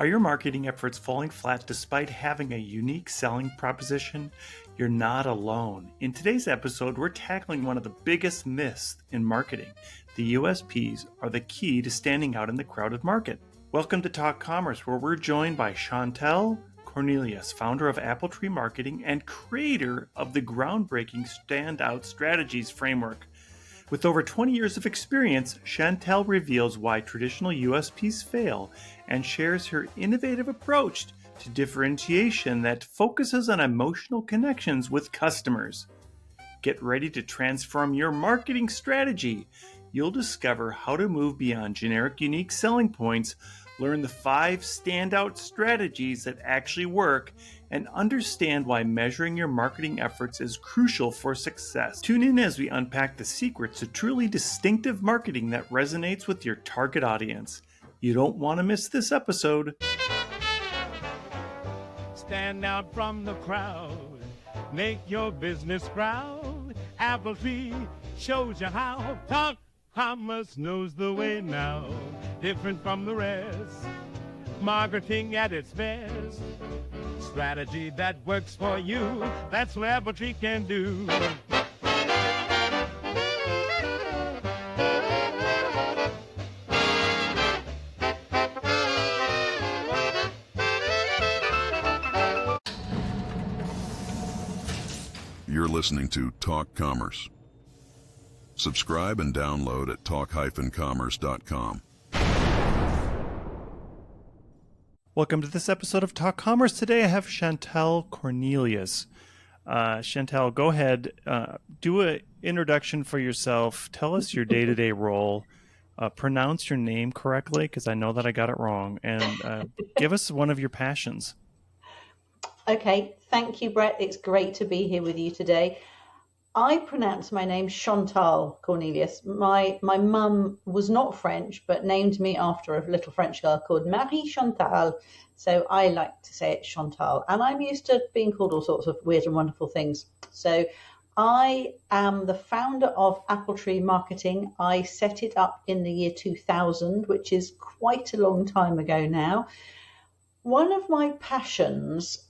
Are your marketing efforts falling flat despite having a unique selling proposition? You're not alone. In today's episode, we're tackling one of the biggest myths in marketing. The USPs are the key to standing out in the crowded market. Welcome to Talk Commerce, where we're joined by Chantal Cornelius, founder of Appletree Marketing and creator of the groundbreaking Standout Strategies framework. With over 20 years of experience, Chantel reveals why traditional USPs fail and shares her innovative approach to differentiation that focuses on emotional connections with customers. Get ready to transform your marketing strategy. You'll discover how to move beyond generic unique selling points, learn the 5 standout strategies that actually work, and understand why measuring your marketing efforts is crucial for success. Tune in as we unpack the secrets to truly distinctive marketing that resonates with your target audience. You don't want to miss this episode. Stand out from the crowd, make your business proud. Appletree shows you how. Talk Commerce knows the way now, different from the rest. Marketing at its best. Strategy that works for you, that's what Appletree can do. You're listening to Talk Commerce. Subscribe and download at talk-commerce.com. Welcome to this episode of Talk Commerce. Today I have Chantal Cornelius. Chantal, go ahead, do an introduction for yourself. Tell us your day-to-day role. Pronounce your name correctly, because I know that I got it wrong. And give us one of your passions. Okay, thank you, Brett. It's great to be here with you today. I pronounce my name Chantal Cornelius. My mum was not French, but named me after a little French girl called Marie Chantal. So I like to say it Chantal. And I'm used to being called all sorts of weird and wonderful things. So I am the founder of Appletree Marketing. I set it up in the year 2000, which is quite a long time ago now. One of my passions...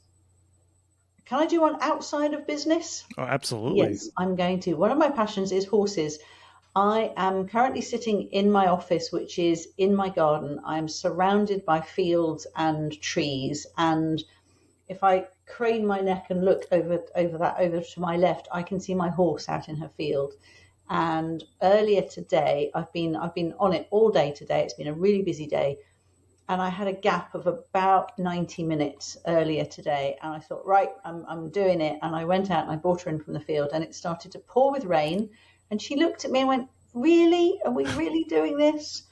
Can I do one outside of business? Oh, absolutely. Yes, I'm going to. One of my passions is horses. I am currently sitting in my office, which is in my garden. I'm surrounded by fields and trees. And if I crane my neck and look over to my left, I can see my horse out in her field. And earlier today, I've been on it all day today. It's been a really busy day. And I had a gap of about 90 minutes earlier today. And I thought, right, I'm doing it. And I went out and I brought her in from the field and it started to pour with rain. And she looked at me and went, really? Are we really doing this?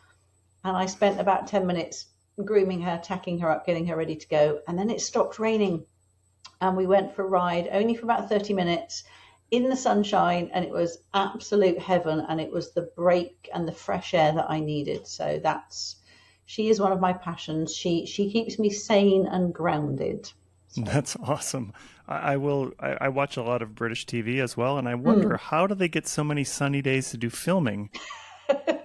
And I spent about 10 minutes grooming her, tacking her up, getting her ready to go. And then it stopped raining. And we went for a ride only for about 30 minutes in the sunshine. And it was absolute heaven. And it was the break and the fresh air that I needed. So she is one of my passions. She keeps me sane and grounded. So. That's awesome. I watch a lot of British TV as well, and I wonder how do they get so many sunny days to do filming?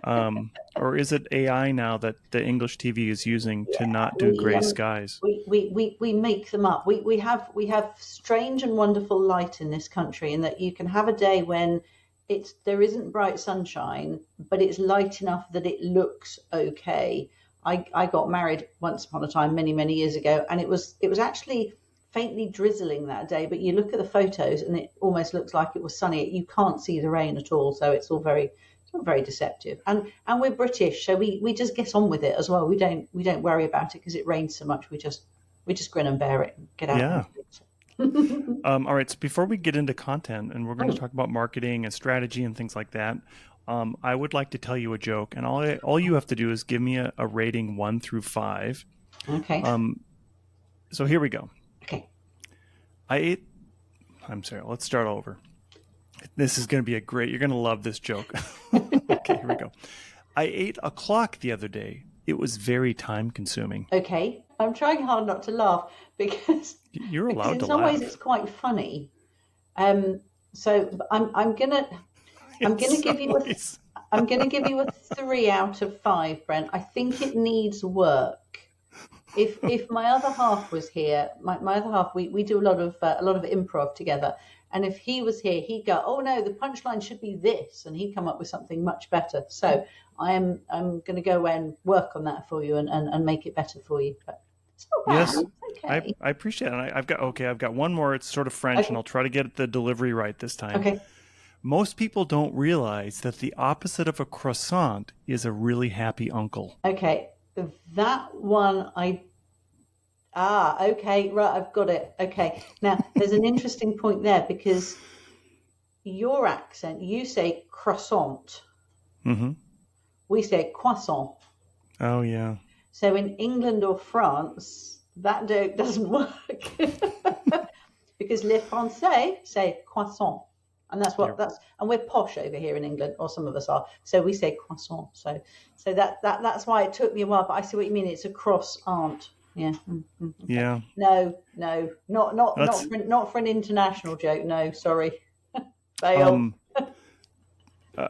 Or is it AI now that the English TV is using to not do gray skies? We make them up. We have strange and wonderful light in this country, in that you can have a day when there isn't bright sunshine, but it's light enough that it looks okay. I got married once upon a time, many, many years ago, and it was actually faintly drizzling that day, but you look at the photos and it almost looks like it was sunny. You can't see the rain at all, so it's all very deceptive. And we're British, so we just get on with it as well. We don't worry about it because it rains so much. We just grin and bear it and get out. Yeah. All right, so before we get into content, and we're going to talk about marketing and strategy and things like that, I would like to tell you a joke, and all you have to do is give me a rating 1 through 5. Okay. So here we go. Okay. I'm sorry, let's start over. This is going to be you're going to love this joke. Okay, here we go. I ate a clock the other day. It was very time consuming. Okay. I'm trying hard not to laugh because you're allowed to laugh. In some ways it's quite funny. So I'm gonna give you a 3 out of 5, Brent. I think it needs work. if my other half was here, my other half, we do a lot of improv together. And if he was here, he'd go, "Oh no, the punchline should be this," and he'd come up with something much better. So I'm going to go away and work on that for you and make it better for you. But it's not bad. Yes, It's okay. I appreciate it. I've got one more. It's sort of French, Okay. and I'll try to get the delivery right this time. Okay. Most people don't realize that the opposite of a croissant is a really happy uncle. Okay. That one okay, right, I've got it. Okay. Now, there's an interesting point there because your accent, you say croissant. Mm-hmm. We say croissant. Oh, yeah. So in England or France, that doesn't work because les Français say croissant. And and we're posh over here in England, or some of us are. So we say croissant. So that's why it took me a while. But I see what you mean. It's a croissant. Yeah. Mm-hmm. Okay. Yeah. No, not for an international joke. No, sorry. Fail.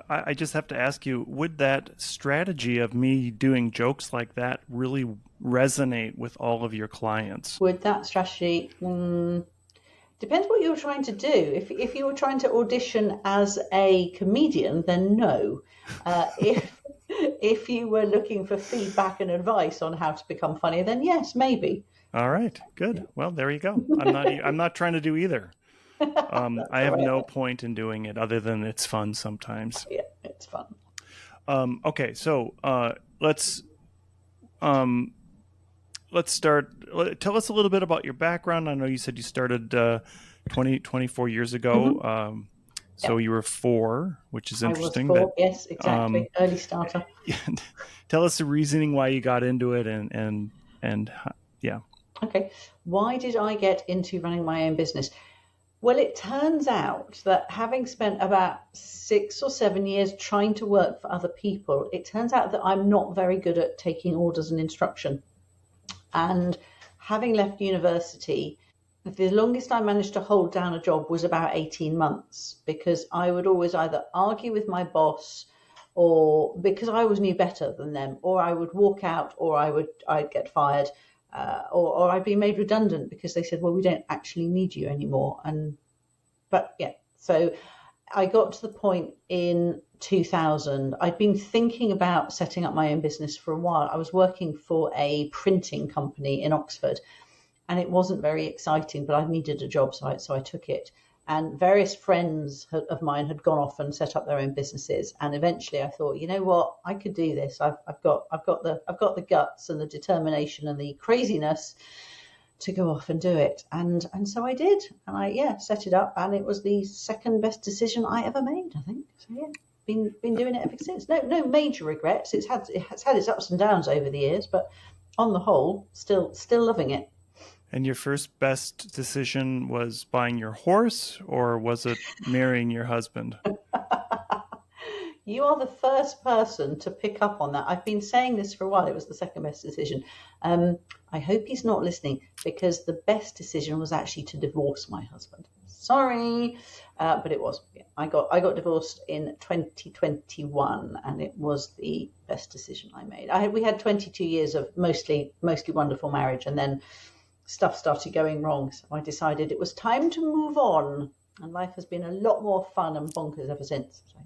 I just have to ask you, would that strategy of me doing jokes like that really resonate with all of your clients? Would that strategy? Depends what you're trying to do. If you were trying to audition as a comedian, then no. If you were looking for feedback and advice on how to become funnier, then yes, maybe. All right, good. Well, there you go. I'm not trying to do either. I have no point in doing it other than it's fun sometimes. Yeah, it's fun. Okay, so let's start. Tell us a little bit about your background. I know you said you started 24 years ago. Mm-hmm. So you were 4, which is interesting. I was 4, yes, exactly. Early starter. Tell us the reasoning why you got into it and yeah. Okay. Why did I get into running my own business? Well, it turns out that having spent about 6 or 7 years trying to work for other people, it turns out that I'm not very good at taking orders and instruction. And having left university, the longest I managed to hold down a job was about 18 months because I would always either argue with my boss or because I always knew better than them, or I would walk out, or I'd get fired, or I'd be made redundant because they said, well, we don't actually need you anymore. But yeah, so I got to the point in 2000. I'd been thinking about setting up my own business for a while. I was working for a printing company in Oxford, and it wasn't very exciting, but I needed a job, so I took it. And various friends of mine had gone off and set up their own businesses. And eventually I thought, you know what, I could do this. I've got the guts and the determination and the craziness to go off and do it. And so I did. And I set it up, and it was the second best decision I ever made, I think. So yeah, been doing it ever since. No major regrets. It's had its ups and downs over the years, but on the whole, still loving it. And your first best decision was buying your horse, or was it marrying your husband? You are the first person to pick up on that. I've been saying this for a while. It was the second best decision. I hope he's not listening, because the best decision was actually to divorce my husband. Sorry, but it was. Yeah, I got divorced in 2021, and it was the best decision I made. We had 22 years of mostly wonderful marriage, and then stuff started going wrong. So I decided it was time to move on, and life has been a lot more fun and bonkers ever since. So.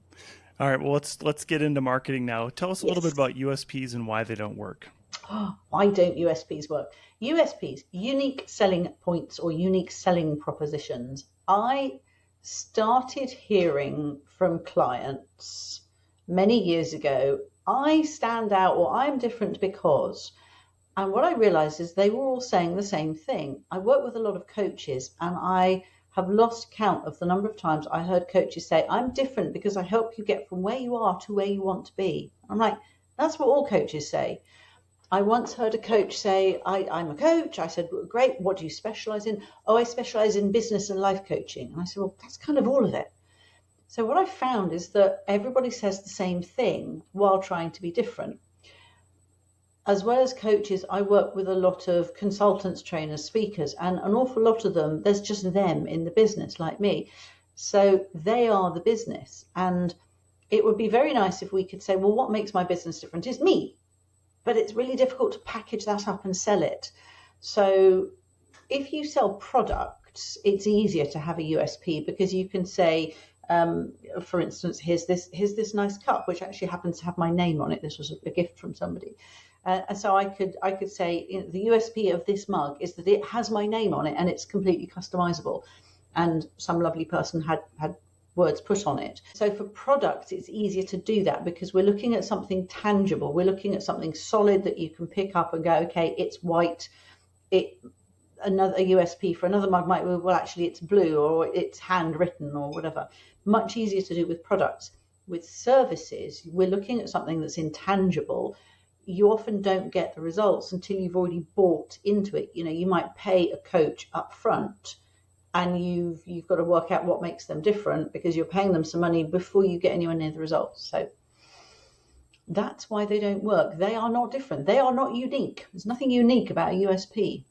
All right, well, let's get into marketing now. Tell us a little bit about USPs and why they don't work. Why don't USPs work? USPs, unique selling points or unique selling propositions. I started hearing from clients many years ago, I stand out, or I'm different because... And what I realized is they were all saying the same thing. I work with a lot of coaches, and I have lost count of the number of times I heard coaches say, I'm different because I help you get from where you are to where you want to be. I'm like, that's what all coaches say. I once heard a coach say, I'm a coach. I said, great, what do you specialize in? Oh, I specialize in business and life coaching. And I said, well, that's kind of all of it. So what I found is that everybody says the same thing while trying to be different. As well as coaches, I work with a lot of consultants, trainers, speakers, and an awful lot of them, there's just them in the business like me. So they are the business. And it would be very nice if we could say, well, what makes my business different is me. but it's really difficult to package that up and sell it. So if you sell products, it's easier to have a USP because you can say, for instance, here's this nice cup, which actually happens to have my name on it. This was a gift from somebody. And so I could say, you know, the USP of this mug is that it has my name on it and it's completely customizable. And some lovely person had words put on it. So for products, it's easier to do that because we're looking at something tangible. We're looking at something solid that you can pick up and go, okay, it's white. Another USP for another mug might be, well, actually it's blue or it's handwritten or whatever. Much easier to do with products. With services, we're looking at something that's intangible. You often don't get the results until you've already bought into it. You know, you might pay a coach up front and you've got to work out what makes them different because you're paying them some money before you get anywhere near the results. So that's why they don't work. They are not different. They are not unique. There's nothing unique about a USP.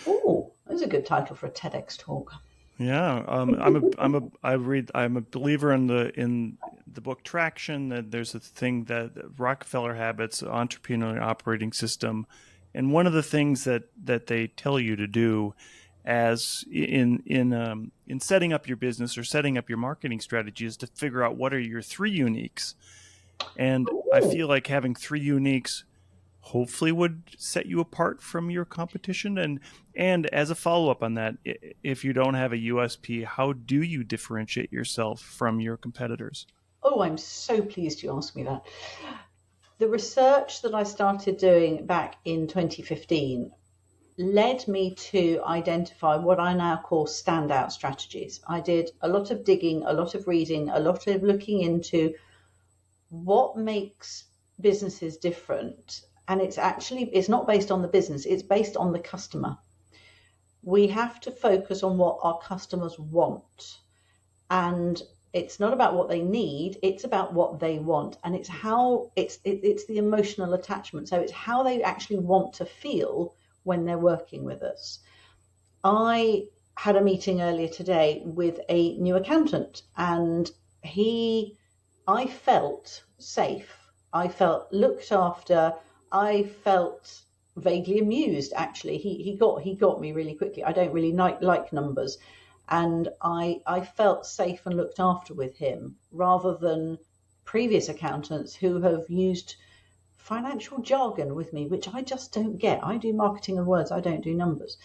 Oh, that's a good title for a TEDx talk. Yeah, I'm a believer in the book Traction. That there's a thing that Rockefeller Habits, Entrepreneurial Operating System, and one of the things that they tell you to do as in setting up your business or setting up your marketing strategy is to figure out what are your 3 uniques. And I feel like having 3 uniques hopefully would set you apart from your competition. And as a follow-up on that, if you don't have a USP, how do you differentiate yourself from your competitors? Oh, I'm so pleased you asked me that. The research that I started doing back in 2015 led me to identify what I now call standout strategies. I did a lot of digging, a lot of reading, a lot of looking into what makes businesses different. And it's not based on the business, it's based on the customer. We have to focus on what our customers want. And it's not about what they need, it's about what they want. And it's the emotional attachment. So it's how they actually want to feel when they're working with us. I had a meeting earlier today with a new accountant and I felt safe. I felt looked after. I felt vaguely amused, actually. He got me really quickly. I don't really like numbers. And I felt safe and looked after with him rather than previous accountants who have used financial jargon with me, which I just don't get. I do marketing and words. I don't do numbers.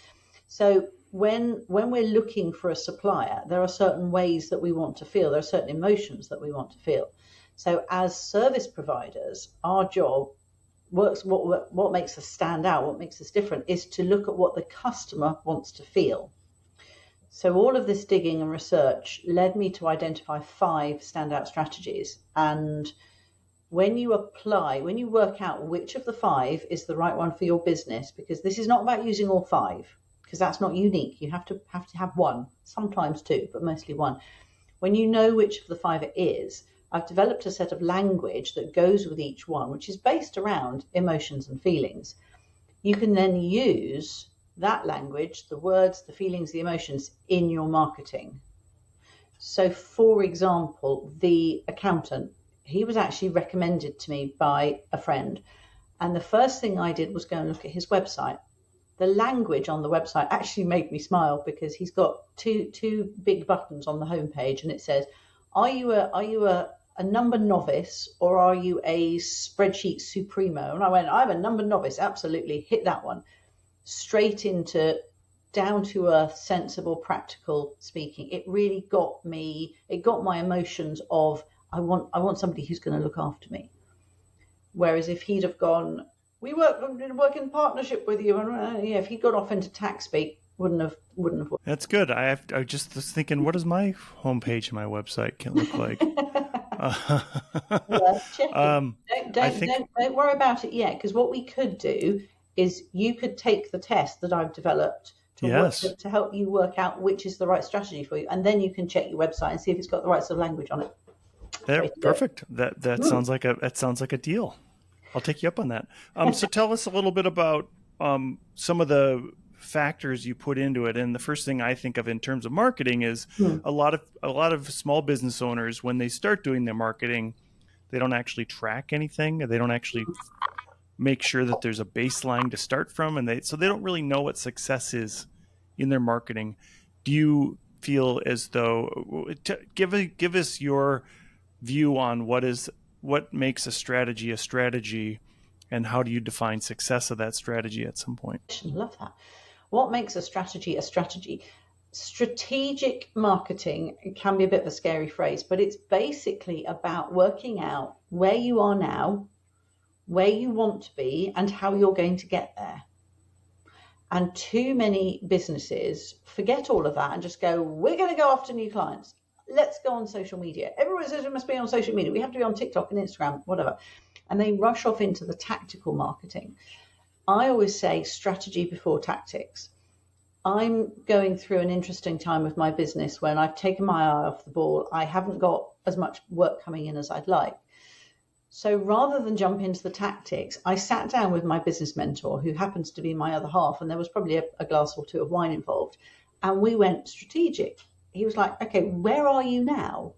So when we're looking for a supplier, there are certain ways that we want to feel. There are certain emotions that we want to feel. So as service providers, our job works. What makes us stand out, what makes us different, is to look at what the customer wants to feel. So all of this digging and research led me to identify 5 standout strategies. And when you work out which of the 5 is the right one for your business, because this is not about using all 5, because that's not unique. You have to have one, sometimes 2, but mostly 1. When you know which of the 5 it is, I've developed a set of language that goes with each one, which is based around emotions and feelings. You can then use that language, the words, the feelings, the emotions, in your marketing. So, for example, the accountant, he was actually recommended to me by a friend. And the first thing I did was go and look at his website. The language on the website actually made me smile because he's got two big buttons on the homepage, and it says, are you a number novice or are you a spreadsheet supremo? And I went, I'm a number novice, absolutely, hit that one. Straight into down to earth, sensible, practical speaking. It really got my emotions of, I want somebody who's going to look after me. Whereas if he'd have gone, we work in partnership with you, and if he got off into tax speak, wouldn't have worked. That's good. I just was thinking, what does my homepage and my website can look like? Don't worry about it yet, because what we could do is you could take the test that I've developed to help you work out which is the right strategy for you, and then you can check your website and see if it's got the right sort of language on it. Perfect. That sounds like a deal. I'll take you up on that. So tell us a little bit about some of the factors you put into it. And the first thing I think of in terms of marketing is a lot of small business owners, when they start doing their marketing, they don't actually track anything. They don't actually make sure that there's a baseline to start from, and they don't really know what success is in their marketing. Do you feel as though give us your view on what makes a strategy, and how do you define success of that strategy at some point? Love that. What makes a strategy a strategy? Strategic marketing can be a bit of a scary phrase, but it's basically about working out where you are now, where you want to be, and how you're going to get there. And too many businesses forget all of that and just go, we're going to go after new clients. Let's go on social media. Everyone says we must be on social media. We have to be on TikTok and Instagram, whatever. And they rush off into the tactical marketing. I always say strategy before tactics. I'm going through an interesting time with my business when I've taken my eye off the ball. I haven't got as much work coming in as I'd like. So rather than jump into the tactics, I sat down with my business mentor, who happens to be my other half, and there was probably a glass or two of wine involved, and we went strategic. He was like, okay, where are you now?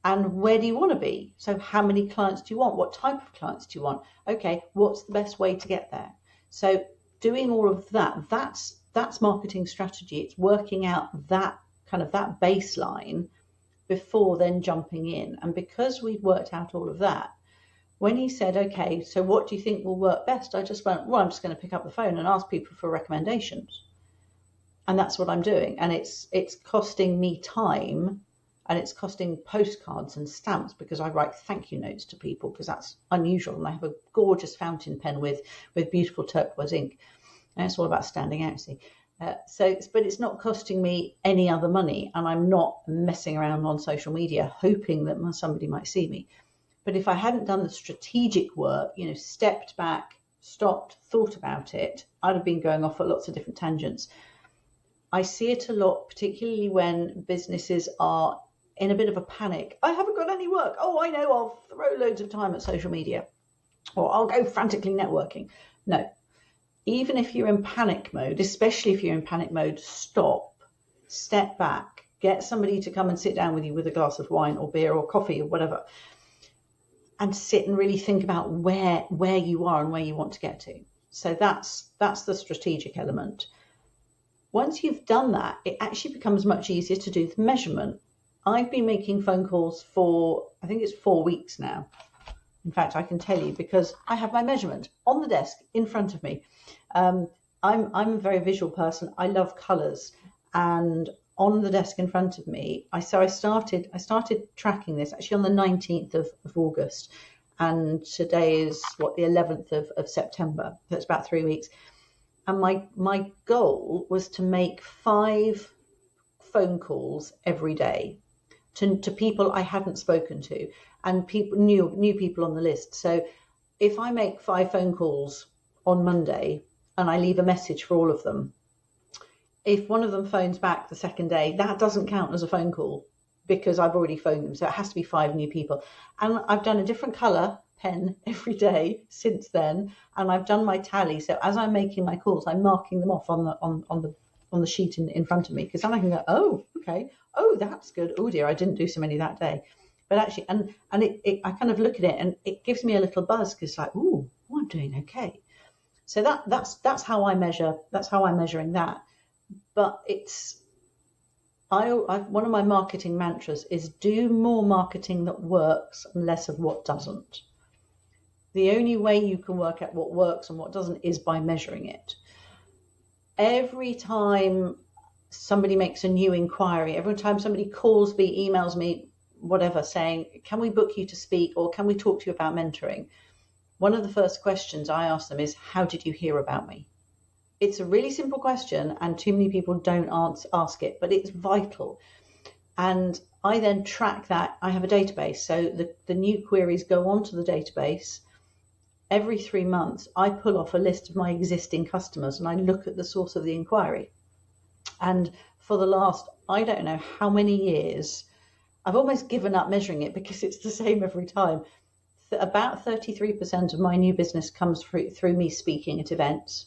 And where do you want to be? So how many clients do you want? What type of clients do you want? Okay, what's the best way to get there? So doing all of that, that's marketing strategy. It's working out that kind of that baseline before then jumping in. And because we'd worked out all of that, when he said, okay, so what do you think will work best? I just went, well, I'm just going to pick up the phone and ask people for recommendations. And that's what I'm doing. And it's costing me time, and it's costing postcards and stamps, because I write thank you notes to people, because that's unusual. And I have a gorgeous fountain pen with beautiful turquoise ink. And it's all about standing out, see. But it's not costing me any other money, and I'm not messing around on social media hoping that somebody might see me. But if I hadn't done the strategic work, stepped back, stopped, thought about it, I'd have been going off at lots of different tangents. I see it a lot, particularly when businesses are in a bit of a panic. I haven't got any work. Oh, I know, I'll throw loads of time at social media, or I'll go frantically networking. No. Even if you're in panic mode, especially if you're in panic mode, stop, step back, get somebody to come and sit down with you with a glass of wine or beer or coffee or whatever, and sit and really think about where you are and where you want to get to. So that's the strategic element. Once you've done that, it actually becomes much easier to do the measurement. I've been making phone calls for, I think it's 4 weeks now. In fact, I can tell you because I have my measurement on the desk in front of me. I'm a very visual person. I love colours, and on the desk in front of me, I started tracking this actually on the 19th of August, and today is the 11th of September. So it's about 3 weeks. And my goal was to make 5 phone calls every day to people I hadn't spoken to, and people new people on the list. So if I make 5 phone calls on Monday and I leave a message for all of them, if one of them phones back the second day, that doesn't count as a phone call because I've already phoned them. So it has to be 5 new people. And I've done a different colour pen every day since then, and I've done my tally. So as I'm making my calls, I'm marking them off on the sheet in front of me, because then I can go, oh, okay, oh, that's good. Oh dear, I didn't do so many that day. But actually, and I kind of look at it and it gives me a little buzz, because it's like, ooh, I'm doing okay. So that's how I measure. That's how I'm measuring that. But one of my marketing mantras is do more marketing that works and less of what doesn't. The only way you can work out what works and what doesn't is by measuring it. Every time somebody makes a new inquiry, every time somebody calls me, emails me, whatever, saying, can we book you to speak, or can we talk to you about mentoring? One of the first questions I ask them is, how did you hear about me? It's a really simple question, and too many people don't ask it, but it's vital. And I then track that. I have a database, so the new queries go onto the database. Every 3 months, I pull off a list of my existing customers and I look at the source of the inquiry. And for the last, I don't know how many years, I've almost given up measuring it because it's the same every time. About 33% of my new business comes through me speaking at events.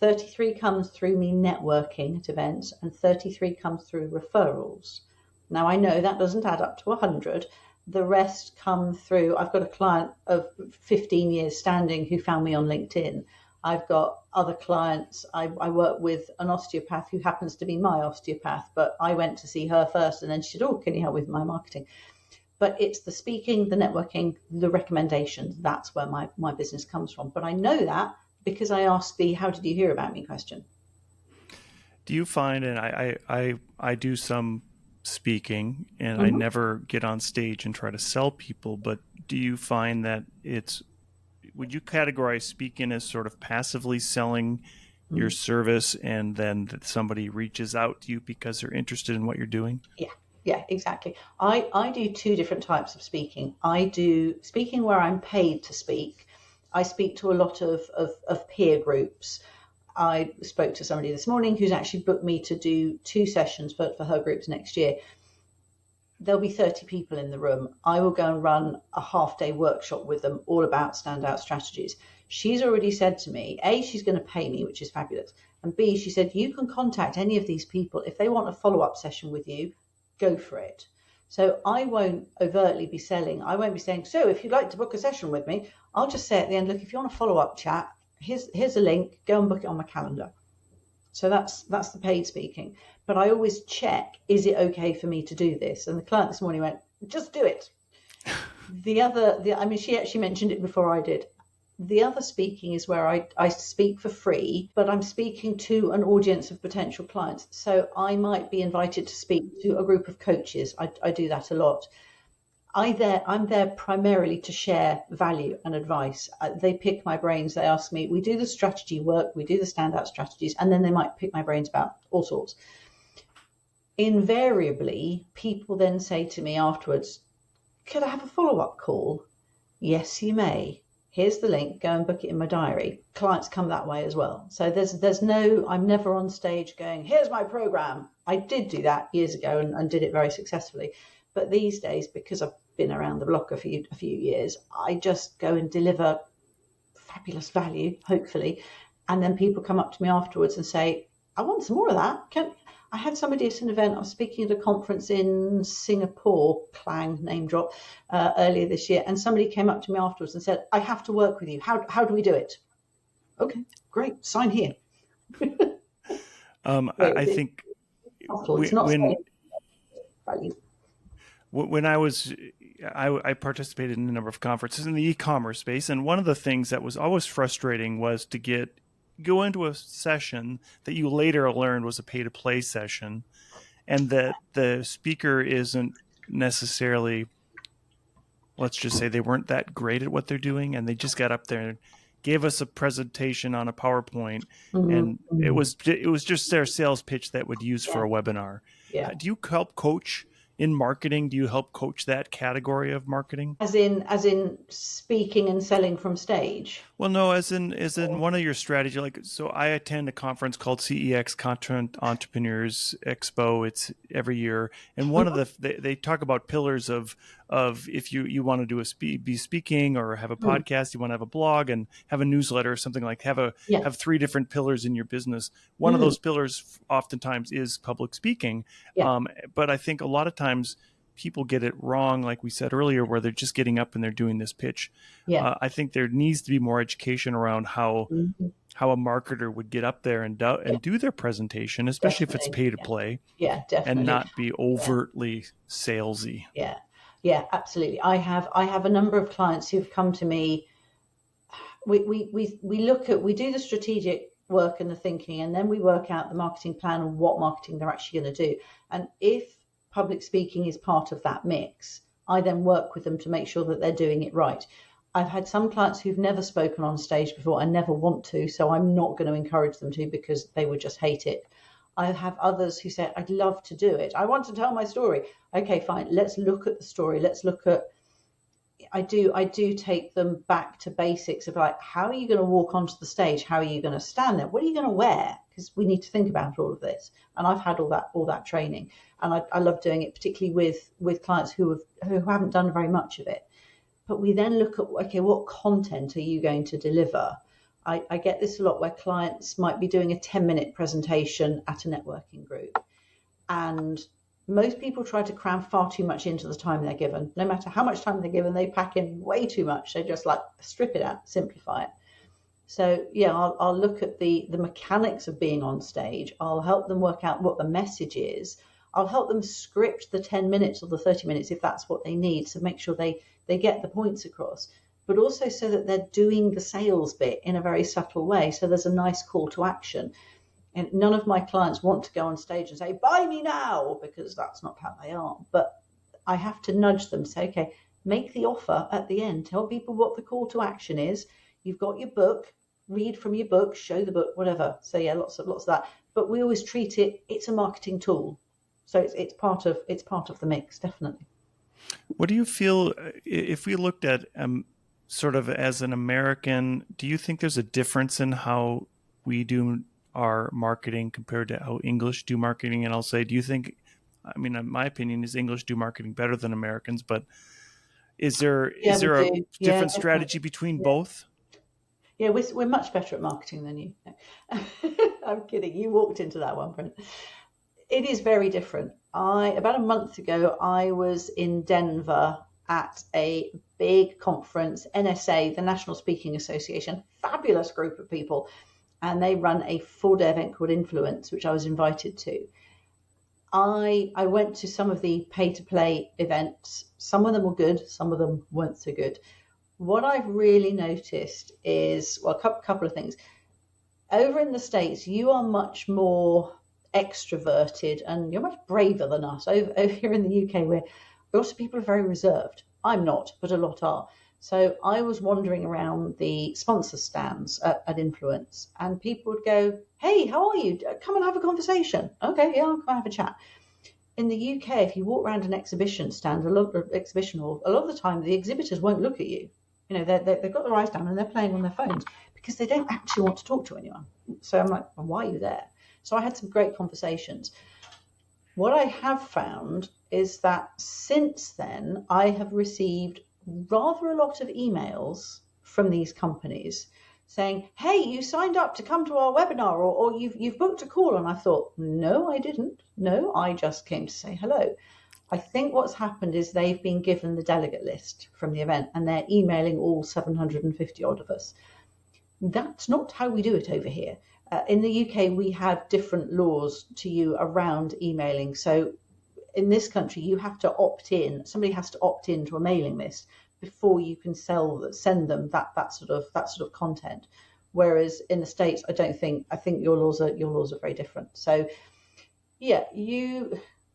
33 comes through me networking at events, and 33 comes through referrals. Now, I know that doesn't add up to 100, The rest come through. I've got a client of 15 years standing who found me on LinkedIn. I've got other clients. I work with an osteopath who happens to be my osteopath, but I went to see her first, and then she said, "Oh, can you help with my marketing?" But it's the speaking, the networking, the recommendations. That's where my business comes from. But I know that because I asked the "How did you hear about me?" question. Do you find, and I do some speaking, and I Mm-hmm. never get on stage and try to sell people, but do you find that would you categorize speaking as sort of passively selling your service, and then that somebody reaches out to you because they're interested in what you're doing? Yeah, exactly. I do two different types of speaking. I do speaking where I'm paid to speak. I speak to a lot of peer groups. I spoke to somebody this morning who's actually booked me to do 2 sessions for her groups next year. There'll be 30 people in the room. I will go and run a half-day workshop with them all about standout strategies. She's already said to me, A, she's going to pay me, which is fabulous. And B, she said, you can contact any of these people. If they want a follow-up session with you, go for it. So I won't overtly be selling. I won't be saying, so if you'd like to book a session with me, I'll just say at the end, look, if you want a follow-up chat, here's a link, go and book it on my calendar. So that's the paid speaking. But I always check, is it okay for me to do this? And the client this morning went, just do it. She actually mentioned it before I did. The other speaking is where I speak for free, but I'm speaking to an audience of potential clients. So I might be invited to speak to a group of coaches. I do that a lot. I'm there primarily to share value and advice. They pick my brains. They ask me, we do the strategy work, we do the standout strategies, and then they might pick my brains about all sorts. Invariably, people then say to me afterwards, could I have a follow-up call? Yes, you may. Here's the link, go and book it in my diary. Clients come that way as well. So I'm never on stage going, here's my program. I did do that years ago and did it very successfully. But these days, because I've been around the block a few years, I just go and deliver fabulous value, hopefully. And then people come up to me afterwards and say, I want some more of that. I had somebody at an event, I was speaking at a conference in Singapore, clang, name drop, earlier this year. And somebody came up to me afterwards and said, I have to work with you. How do we do it? Okay, great. Sign here. I think when I participated in a number of conferences in the e-commerce space, and one of the things that was always frustrating was to go into a session that you later learned was a pay-to-play session, and that the speaker isn't necessarily, let's just say they weren't that great at what they're doing, and they just got up there and gave us a presentation on a PowerPoint, and it was just their sales pitch that would use for a webinar. Yeah. Do you help coach in marketing? Do you help coach that category of marketing? As in speaking and selling from stage? Well, no, as in one of your strategy. So I attend a conference called CEX, Content Entrepreneurs Expo. It's every year. And one of they talk about pillars of if you want to do be speaking or have a podcast, you want to have a blog and have a newsletter or something like have 3 different pillars in your business. One of those pillars oftentimes is public speaking. Yeah. But I think a lot of times people get it wrong, like we said earlier, where they're just getting up and they're doing this pitch. Yeah. I think there needs to be more education around how a marketer would get up there and do their presentation, especially if it's pay to play. Yeah, definitely. And not be overtly salesy. Yeah. Yeah, absolutely. I have a number of clients who've come to me. We do the strategic work and the thinking, and then we work out the marketing plan and what marketing they're actually going to do. And if public speaking is part of that mix, I then work with them to make sure that they're doing it right. I've had some clients who've never spoken on stage before and never want to, so I'm not going to encourage them to because they would just hate it. I have others who say, I'd love to do it. I want to tell my story. Okay, fine. Let's look at the story. Let's look at, I do take them back to basics of how are you going to walk onto the stage? How are you going to stand there? What are you going to wear? Because we need to think about all of this. And I've had all that training, and I love doing it, particularly with clients who haven't done very much of it. But we then look at, okay, what content are you going to deliver? I get this a lot where clients might be doing a 10-minute presentation at a networking group, and Most people try to cram far too much into the time they're given. No matter how much time they're given, they pack in way too much. They just like strip it out, simplify it. So yeah, I'll look at the mechanics of being on stage. I'll help them work out what the message is. I'll help them script the 10 minutes or the 30 minutes if that's what they need. So make sure they get the points across, but also so that they're doing the sales bit in a very subtle way. So there's a nice call to action. And none of my clients want to go on stage and say, buy me now, because that's not how they are. But I have to nudge them, say, okay, make the offer at the end. Tell people what the call to action is. You've got your book, read from your book, show the book, whatever. So yeah, lots of that. But we always treat it's a marketing tool. So it's part of the mix, definitely. What do you feel if we looked at sort of as an American, do you think there's a difference in how we do our marketing compared to how English do marketing? And I'll say, do you think, I mean, in my opinion, is English do marketing better than Americans, but is there a different strategy between both? Yeah, we're much better at marketing than you. I'm kidding. You walked into that one, Brent. It is very different. About a month ago, I was in Denver at a big conference, NSA, the National Speaking Association, fabulous group of people. And they run a 4-day event called Influence, which I was invited to. I went to some of the pay-to-play events. Some of them were good, some of them weren't so good. What I've really noticed is, well, a couple of things. Over in the States, you are much more extroverted and you're much braver than us. Over here in the UK, where lots of people are very reserved. I'm not, but a lot are. So I was wandering around the sponsor stands at Influence, and people would go, hey, how are you? Come and have a conversation. Okay, yeah, I'll come and have a chat. In the UK, if you walk around an exhibition stand, a lot of the time, the exhibitors won't look at you. You know, they've got their eyes down and they're playing on their phones because they don't actually want to talk to anyone. So I'm like, well, why are you there? So I had some great conversations. What I have found is that since then, I have received rather a lot of emails from these companies saying, hey, you signed up to come to our webinar, or you've booked a call. And I thought, no, I didn't. No, I just came to say hello. I think what's happened is they've been given the delegate list from the event and they're emailing all 750 odd of us. That's not how we do it over here. In the UK, we have different laws to you around emailing. So in this country, you have to opt in. Somebody has to opt in to a mailing list before you can send them that sort of content. Whereas in the States, I think your laws are very different. So yeah,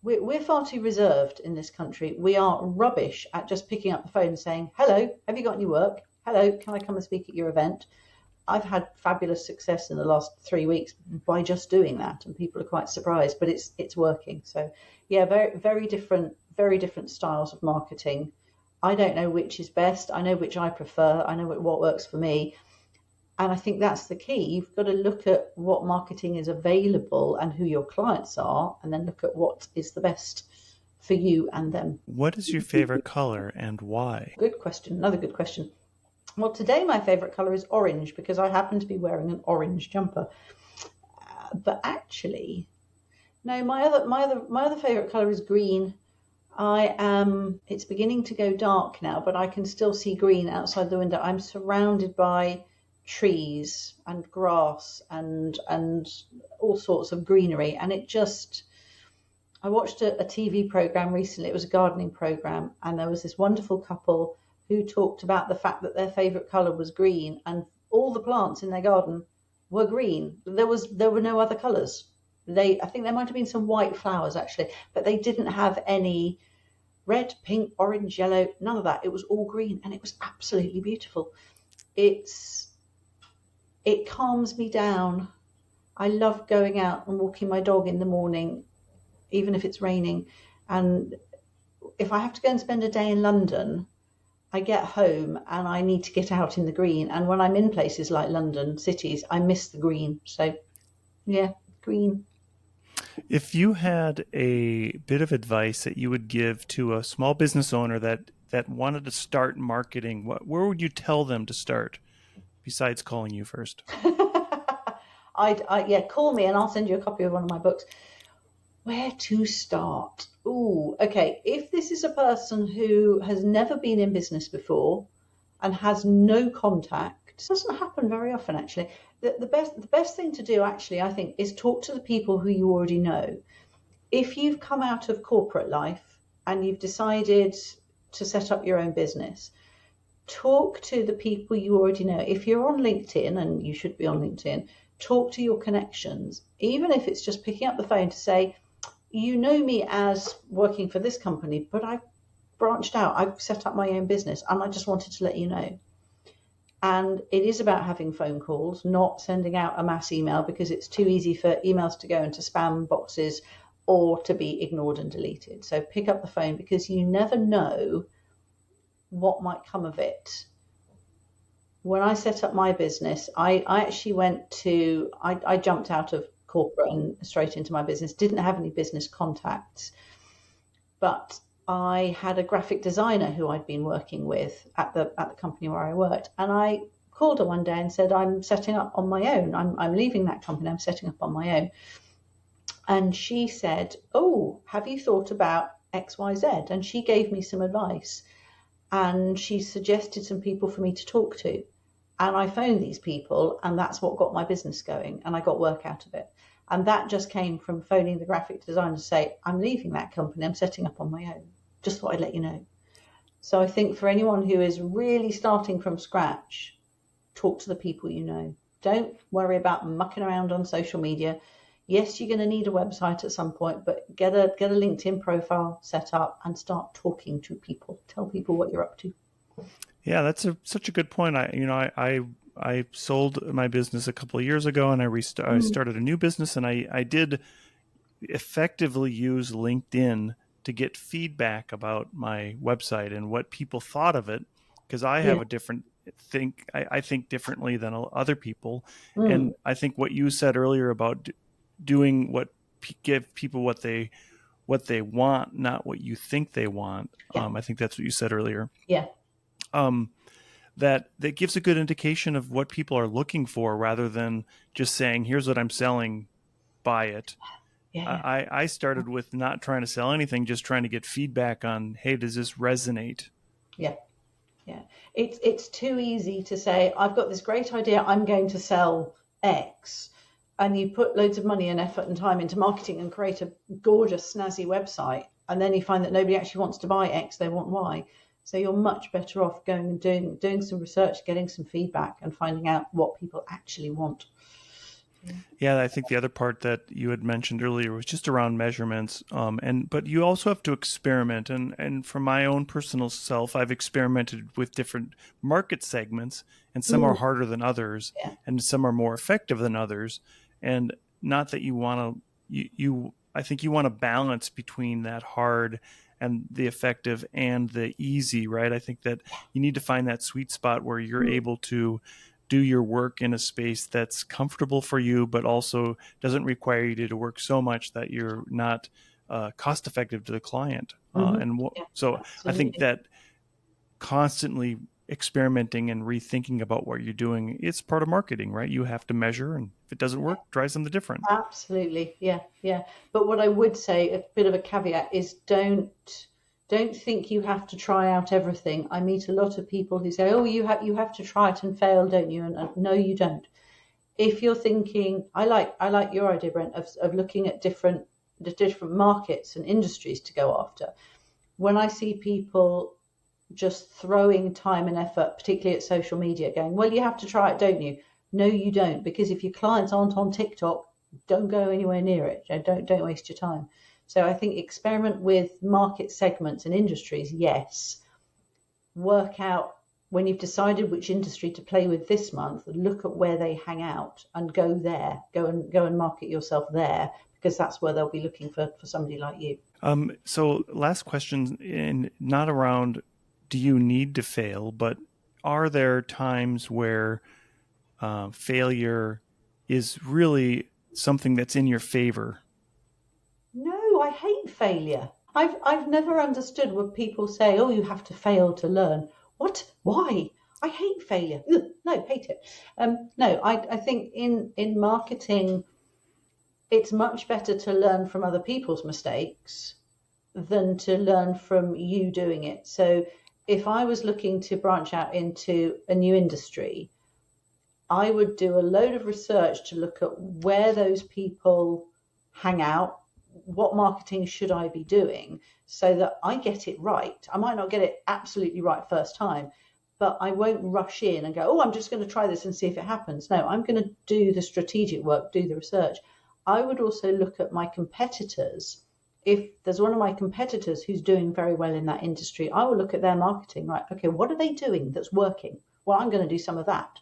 we're far too reserved in this country. We are rubbish at just picking up the phone and saying, hello, have you got any work? Hello, can I come and speak at your event? I've had fabulous success in the last 3 weeks by just doing that, and people are quite surprised, but it's working. So yeah, very different styles of marketing. I don't know which is best. I know which I prefer. I know what works for me. And I think that's the key. You've got to look at what marketing is available and who your clients are, and then look at what is the best for you and them. What is your favorite color and why? Good question. Another good question. Well, today my favorite color is orange because I happen to be wearing an orange jumper. But actually, no, my other favorite color is green. It's beginning to go dark now, but I can still see green outside the window. I'm surrounded by trees and grass and all sorts of greenery, and I watched a TV program recently. It was a gardening program, and there was this wonderful couple who talked about the fact that their favorite color was green, and all the plants in their garden were green. There were no other colors. I think there might have been some white flowers actually, but they didn't have any red, pink, orange, yellow, none of that. It was all green, and it was absolutely beautiful. It calms me down. I love going out and walking my dog in the morning, even if it's raining. And if I have to go and spend a day in London, I get home and I need to get out in the green. And when I'm in places like London, cities, I miss the green. So yeah, green. If you had a bit of advice that you would give to a small business owner that wanted to start marketing, where would you tell them to start besides calling you first? Call me and I'll send you a copy of one of my books. Where to start? Ooh, okay. If this is a person who has never been in business before and has no contact, it doesn't happen very often actually. The best thing to do actually, I think, is talk to the people who you already know. If you've come out of corporate life and you've decided to set up your own business, talk to the people you already know. If you're on LinkedIn, and you should be on LinkedIn, talk to your connections, even if it's just picking up the phone to say, you know me as working for this company, but I've branched out. I've set up my own business and I just wanted to let you know. And it is about having phone calls, not sending out a mass email, because it's too easy for emails to go into spam boxes or to be ignored and deleted. So pick up the phone, because you never know what might come of it. When I set up my business, I actually I jumped out of corporate and straight into my business, didn't have any business contacts, but I had a graphic designer who I'd been working with at the company where I worked, and I called her one day and said, I'm setting up on my own. I'm leaving that company. I'm setting up on my own. And she said, oh, have you thought about XYZ? And she gave me some advice, and she suggested some people for me to talk to. And I phoned these people, and that's what got my business going, and I got work out of it. And that just came from phoning the graphic designer to say, I'm leaving that company, I'm setting up on my own. Just thought I'd let you know. So I think for anyone who is really starting from scratch, talk to the people you know. Don't worry about mucking around on social media. Yes, you're going to need a website at some point, but get a LinkedIn profile set up and start talking to people. Tell people what you're up to. Yeah, that's such a good point. I sold my business a couple of years ago, and I started a new business, and I did effectively use LinkedIn to get feedback about my website and what people thought of it, because I have a different I think differently than other people. And I think what you said earlier about doing give people what they want, not what you think they want. I think that's what you said earlier. Yeah. That gives a good indication of what people are looking for, rather than just saying, here's what I'm selling, buy it. Yeah. I started with not trying to sell anything, just trying to get feedback on, hey, does this resonate? Yeah. Yeah. It's too easy to say, I've got this great idea, I'm going to sell X. And you put loads of money and effort and time into marketing and create a gorgeous, snazzy website. And then you find that nobody actually wants to buy X, they want Y. So you're much better off going and doing some research, getting some feedback, and finding out what people actually want. Yeah, I think the other part that you had mentioned earlier was just around measurements. But you also have to experiment. And from my own personal self, I've experimented with different market segments, and some are harder than others, and some are more effective than others. And not that you want to, I think you want to balance between that hard and the effective and the easy, right? I think that you need to find that sweet spot where you're able to do your work in a space that's comfortable for you, but also doesn't require you to work so much that you're not cost effective to the client. So I think that constantly experimenting and rethinking about what you're doing, it's part of marketing, right? You have to measure, and if it doesn't work, try something different. Absolutely. Yeah. But what I would say, a bit of a caveat, is don't think you have to try out everything. I meet a lot of people who say, oh, you have to try it and fail, don't you? And no, you don't. If you're thinking, I like your idea, Brent, of looking at the different markets and industries to go after. When I see people just throwing time and effort, particularly at social media, going, well, you have to try it, don't you? No, you don't, because if your clients aren't on TikTok, don't go anywhere near it. Don't waste your time. So I think experiment with market segments and industries, yes. Work out, when you've decided which industry to play with this month, look at where they hang out and go there. Go and market yourself there, because that's where they'll be looking for somebody like you. So last question, not around do you need to fail, but are there times where failure is really something that's in your favor? No, I hate failure. I've never understood when people say, oh, you have to fail to learn. What? Why? I hate failure. Ugh, no, hate it. No, I think in marketing, it's much better to learn from other people's mistakes than to learn from you doing it. So if I was looking to branch out into a new industry, I would do a load of research to look at where those people hang out, what marketing should I be doing so that I get it right. I might not get it absolutely right first time, but I won't rush in and go, oh, I'm just going to try this and see if it happens. No, I'm going to do the strategic work, do the research. I would also look at my competitors. If there's one of my competitors who's doing very well in that industry, I will look at their marketing, right? Okay, what are they doing that's working? Well, I'm going to do some of that,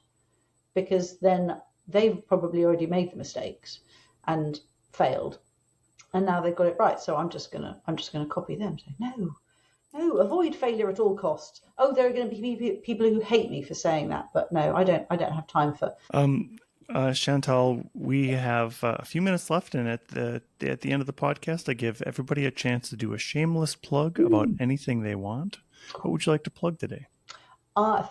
because then they've probably already made the mistakes and failed, and now they've got it right. So I'm just gonna copy them. Say no, avoid failure at all costs. Oh, there are going to be people who hate me for saying that, but no, I don't have time for. Chantal, we have a few minutes left, and at the end of the podcast, I give everybody a chance to do a shameless plug about anything they want. What would you like to plug today?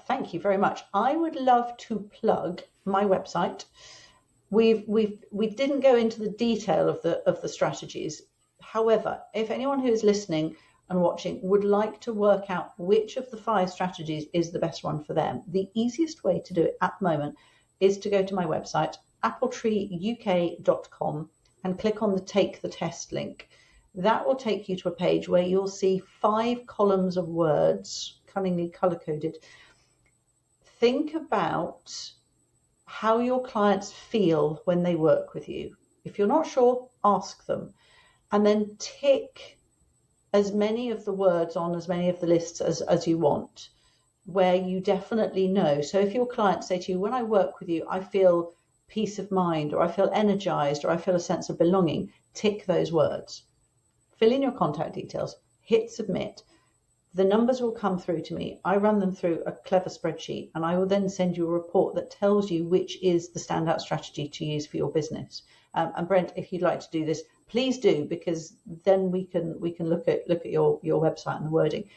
Thank you very much. I would love to plug my website. We didn't go into the detail of the strategies. However, if anyone who is listening and watching would like to work out which of the 5 strategies is the best one for them, the easiest way to do it at the moment is to go to my website, appletreeuk.com, and click on the Take the Test link. That will take you to a page where you'll see 5 columns of words, cunningly color-coded. Think about how your clients feel when they work with you. If you're not sure, ask them. And then tick as many of the words on as many of the lists as you want, where you definitely know. So if your clients say to you, when I work with you, I feel peace of mind, or I feel energized, or I feel a sense of belonging, tick those words. Fill in your contact details, hit submit. The numbers will come through to me. I run them through a clever spreadsheet, and I will then send you a report that tells you which is the standout strategy to use for your business. And Brent, if you'd like to do this, please do, because then we can look at your website and the wording.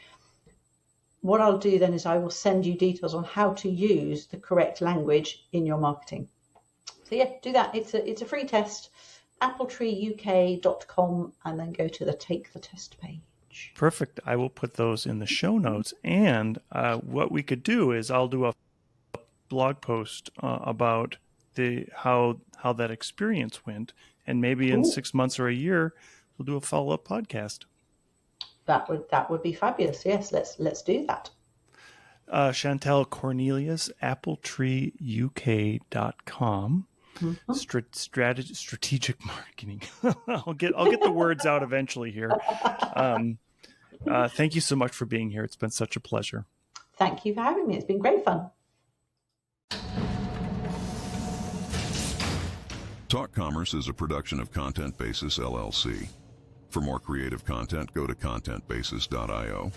What I'll do then is I will send you details on how to use the correct language in your marketing. So yeah, do that. It's a free test, appletreeuk.com, and then go to the Take the Test page. Perfect. I will put those in the show notes. And what we could do is I'll do a blog post about how that experience went, and maybe in 6 months or a year we'll do a follow-up podcast. That would be fabulous. Yes, let's do that. Chantal Cornelius, appletreeuk.com. Mm-hmm. Strategic marketing. I'll get the words out eventually here. Thank you so much for being here. It's been such a pleasure. Thank you for having me. It's been great fun. Talk Commerce is a production of Content Basis, LLC. For more creative content, go to contentbasis.io.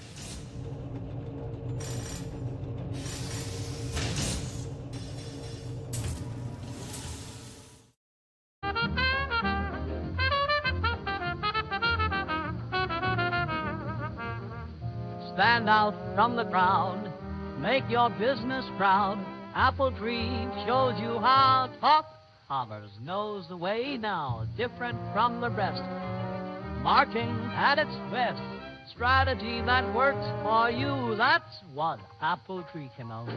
Stand out from the crowd, make your business proud. Apple Tree shows you how. Talk Commerce knows the way now, different from the rest. Marketing at its best, strategy that works for you. That's what Apple Tree can own.